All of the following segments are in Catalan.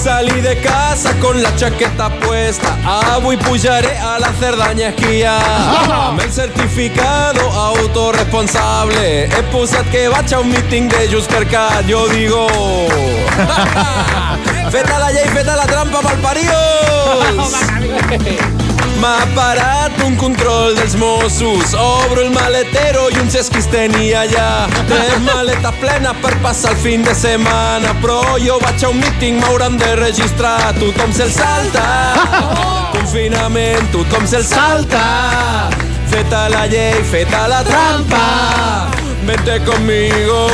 Salí de casa con la chaqueta puesta. Avui pujaré a la Cerdanya a esquiar. Amb el certificado autorresponsable he posat que vaig a un míting de JxCat. Jo digo feta la llei, feta la trampa, malparios. M'ha parat un control dels Mossos. Obro el maletero i un xesquis tenia allà. 3 maletes plenes per passar el fin de setmana. Però jo vaig a un míting, m'hauran de registrar. Tothom se'l salta. Confinament, tothom se'l salta. Feta la llei, feta la trampa. Vente conmigo.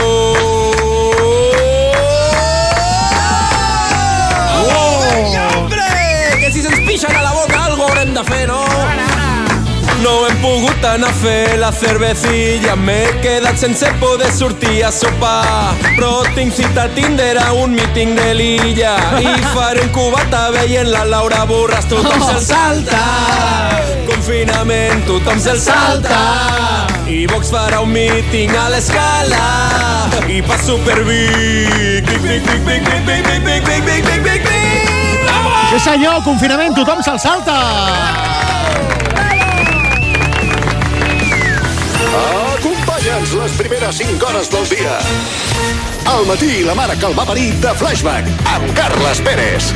Que si se'ns pixen a la boca algo haurem de fer, no? No hem pogut anar a fer la cervecilla. M'he quedat sense poder sortir a sopar. Però tinc cita a Tinder a un míting de l'illa. I faré un cubata veient la Laura Borràs. Tothom se'l salta. Confinament, tothom se'l salta. I Vox farà un míting a l'Escala. I passo per Vic. Vic. Sí senyor, confinament, tothom se'l salta. Acompanya'ns les primeres 5 hores del dia. Al matí, la mare que el va parir de Flashback amb Carles Pérez.